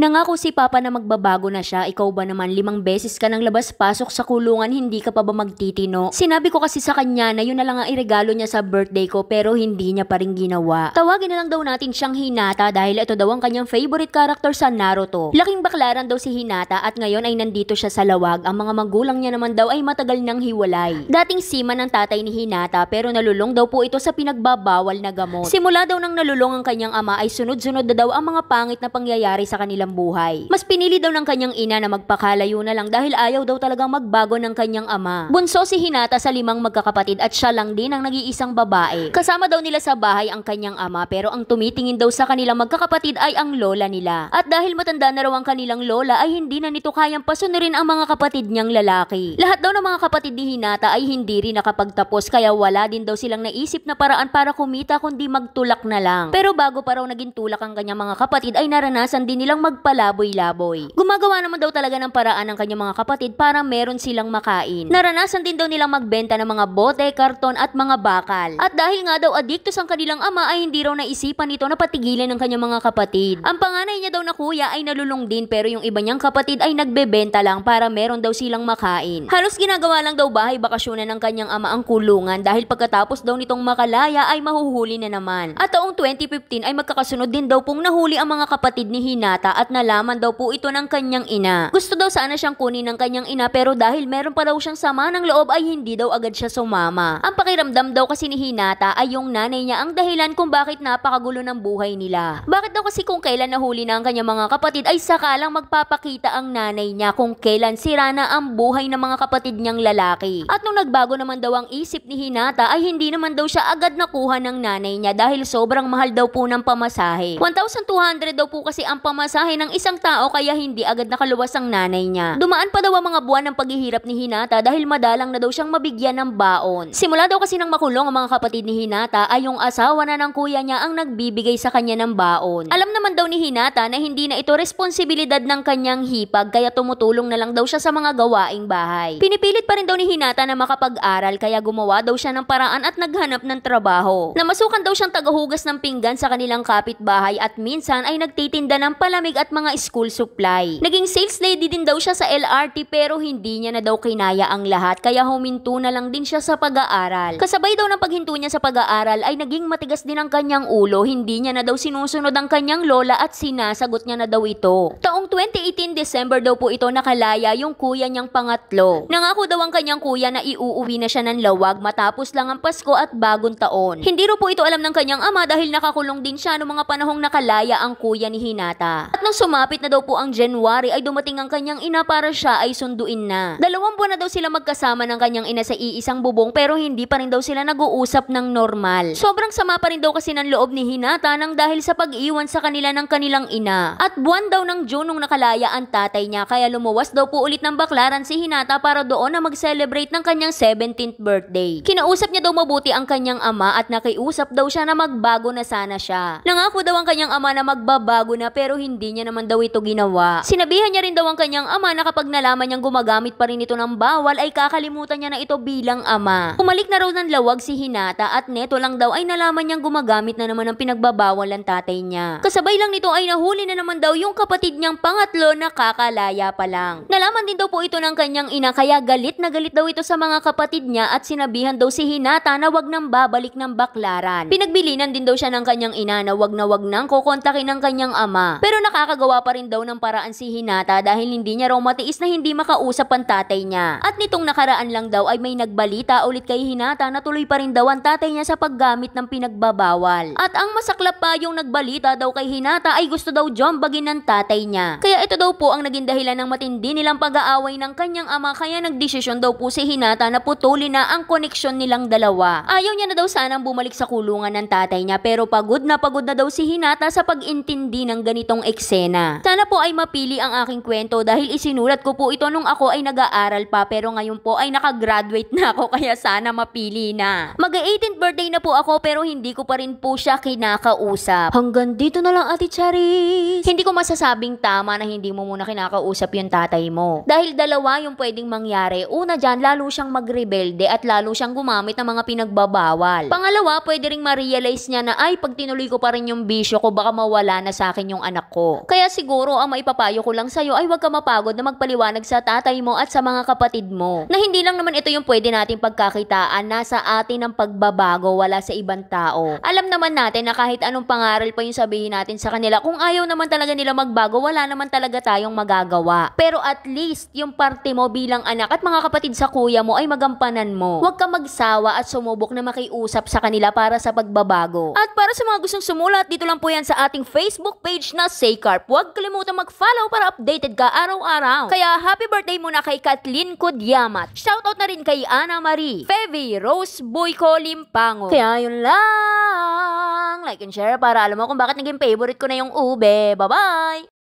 Nangako si Papa na magbabago na siya. Ikaw ba naman 5 beses ka nang labas-pasok sa kulungan, hindi ka pa ba magtitino? Sinabi ko kasi sa kanya na yun na lang ang iregalo niya sa birthday ko pero hindi niya pa rin ginawa. Tawagin na lang daw natin siyang Hinata dahil ito daw ang kanyang favorite character sa Naruto. Laking baklaran daw si Hinata at ngayon ay nandito siya sa lawag. Ang mga magulang niya naman daw ay matagal nang hiwalay. Dating seaman ng tatay ni Hinata pero nalulong daw po ito sa pinagbabawal na gamot. Simula daw nang nalulong ang kanyang ama ay sunod-sunod na daw ang mga pangit na pangyayari sa kanilang buhay. Mas pinili daw ng kanyang ina na magpakalayo na lang dahil ayaw daw talagang magbago ng kanyang ama. Bunso si Hinata sa 5 magkakapatid at siya lang din ang nag-iisang babae. Kasama daw nila sa bahay ang kanyang ama pero ang tumitingin daw sa kanilang magkakapatid ay ang lola nila. At dahil matanda na raw ang kanilang lola ay hindi na nito kayang pasunurin ang mga kapatid niyang lalaki. Lahat daw ng mga kapatid ni Hinata ay hindi rin nakapagtapos kaya wala din daw silang naisip na paraan para kumita kundi magtulak na lang. Pero bago pa raw naging tulak ang kanyang mga kapatid ay naranasan din nilang magpalaboy-laboy. Gumagawa naman daw talaga ng paraan ng kanyang mga kapatid para meron silang makain. Naranasan din daw nilang magbenta ng mga bote, karton at mga bakal. At dahil nga daw adiktos ang kanilang ama ay hindi raw naisipan nito na patigilan ng kanyang mga kapatid. Ang panganay niya daw na kuya ay nalulong din pero yung iba niyang kapatid ay nagbebenta lang para meron daw silang makain. Halos ginagawa lang daw bahay bakasyonan ng kanyang ama ang kulungan dahil pagkatapos daw nitong makalaya ay mahuhuli na naman. At taong 2015 ay magkakasunod din daw pong nahuli ang mga kapatid ni Hinata at nalaman daw po ito ng kanyang ina. Gusto daw sana siyang kunin ng kanyang ina pero dahil meron pa daw siyang sama ng loob ay hindi daw agad siya sumama. Ang pakiramdam daw kasi ni Hinata ay yung nanay niya ang dahilan kung bakit napakagulo ng buhay nila. Bakit daw kasi kung kailan nahuli na ang kanyang mga kapatid ay sakalang magpapakita ang nanay niya kung kailan sira na ang buhay ng mga kapatid niyang lalaki. At nung nagbago naman daw ang isip ni Hinata ay hindi naman daw siya agad nakuha ng nanay niya dahil sobrang mahal daw po ng pamasahe. 1,200 daw po kasi ang pamasahe ng isang tao kaya hindi agad nakaluwas ang nanay niya. Dumaan pa daw ang mga buwan ng paghihirap ni Hinata dahil madalang na daw siyang mabigyan ng baon. Simula daw kasi nang makulong ang mga kapatid ni Hinata ay yung asawa na ng kuya niya ang nagbibigay sa kanya ng baon. Alam naman daw ni Hinata na hindi na ito responsibilidad ng kanyang hipag kaya tumutulong na lang daw siya sa mga gawaing bahay. Pinipilit pa rin daw ni Hinata na makapag-aral kaya gumawa daw siya ng paraan at naghanap ng trabaho. Namasukan daw siyang tagahugas ng pinggan sa kanilang kapitbahay at minsan ay nagtitinda ng palamig at mga school supply. Naging sales lady din daw siya sa LRT pero hindi niya na daw kinaya ang lahat kaya huminto na lang din siya sa pag-aaral. Kasabay daw ng paghinto niya sa pag-aaral ay naging matigas din ang kanyang ulo, hindi niya na daw sinusunod ang kanyang lola at sinasagot niya na daw ito. Taong 2018 December daw po ito nakalaya yung kuya niyang pangatlo. Nangako daw ang kanyang kuya na iuuwi na siya ng lawag matapos lang ang Pasko at bagong taon. Hindi rin po ito alam ng kanyang ama dahil nakakulong din siya noong mga panahong nakalaya ang kuya ni Hinata. At nang sumapit na daw po ang January ay dumating ang kanyang ina para siya ay sunduin na. 2 buwan na daw sila magkasama ng kanyang ina sa iisang bubong pero hindi pa rin daw sila nag-uusap ng normal. Sobrang sama pa rin daw kasi ng loob ni Hinata nang dahil sa pag-iwan sa kanila ng kanilang ina. At buwan daw ng June nung nakalaya ang tatay niya kaya lumuwas daw po ulit ng baklaran si Hinata para doon na mag-celebrate ng kanyang 17th birthday. Kinausap niya daw mabuti ang kanyang ama at nakiusap daw siya na magbago na sana siya. Nangako daw ang kanyang ama na magbabago na pero hindi niya naman daw ito ginawa. Sinabihan niya rin daw ang kanyang ama na kapag nalaman niyang gumagamit pa rin ito ng bawal ay kakalimutan niya na ito bilang ama. Umalik na raw ng lawag si Hinata at neto lang daw ay nalaman niyang gumagamit na naman ng pinagbabawal ang tatay niya. Kasabay lang nito ay nahuli na naman daw yung kapatid niyang pangatlo na kakalaya pa lang. Nalaman din daw po ito ng kanyang ina kaya galit na galit daw ito sa mga kapatid niya at sinabihan daw si Hinata na wag nang babalik ng baklaran. Pinagbilinan din daw siya ng kanyang ina na wag nang kukontakin ng kanyang ama. Pero nakakagawa pa rin daw ng paraan si Hinata dahil hindi niya raw matiis na hindi makausap ang tatay niya. At nitong nakaraan lang daw ay may nagbalita ulit kay Hinata na tuloy pa rin daw ang tatay niya sa paggamit ng pinagbabawal. At ang masaklap pa yung nagbalita daw kay Hinata ay gusto daw jombagin ng tatay niya. Kaya ito daw po ang naging dahilan ng matindi nilang pag-aaway ng kanyang ama kaya nagdesisyon daw po si Hinata na putulin na ang koneksyon nilang dalawa. Ayaw niya na daw sanang bumalik sa kulungan ng tatay niya pero pagod na daw si Hinata sa pag-intindi ng ganitong eksena. Sana po ay mapili ang aking kwento dahil isinulat ko po ito nung ako ay nag-aaral pa pero ngayon po ay nakagraduate na ako kaya sana mapili na. Mag-18th birthday na po ako pero hindi ko pa rin po siya kinakausap. Hanggang dito na lang Ate Charis. Hindi ko masasabing tama tama na hindi mo muna kinakausap yung tatay mo. Dahil dalawa yung pwedeng mangyari. Una dyan, lalo siyang magrebelde at lalo siyang gumamit ng mga pinagbabawal. Pangalawa, pwede ring ma-realize niya na ay pag tinuloy ko pa rin yung bisyo ko baka mawala na sa akin yung anak ko. Kaya siguro ang maipapayo ko lang sa'yo ay huwag ka mapagod na magpaliwanag sa tatay mo at sa mga kapatid mo. Na hindi lang naman ito yung pwede nating pagkakitaan, nasa atin ang pagbabago, wala sa ibang tao. Alam naman natin na kahit anong pangaral pa yung sabihin natin sa kanila, kung ayaw naman talaga nila magbago, wala naman talaga tayong magagawa. Pero at least yung parte mo bilang anak at mga kapatid sa kuya mo ay magampanan mo. Huwag ka magsawa at sumubok na makiusap sa kanila para sa pagbabago. At para sa mga gustong sumulat, dito lang po yan sa ating Facebook page na Saycarp. Huwag kalimutan mag-follow para updated ka araw-araw. Kaya happy birthday muna kay Kathleen Kudyamat. Shoutout na rin kay Ana Marie, Fevy, Rose Boyko Limpango. Kaya yun lang. Like and share para alam mo kung bakit naging favorite ko na yung ube. Bye-bye!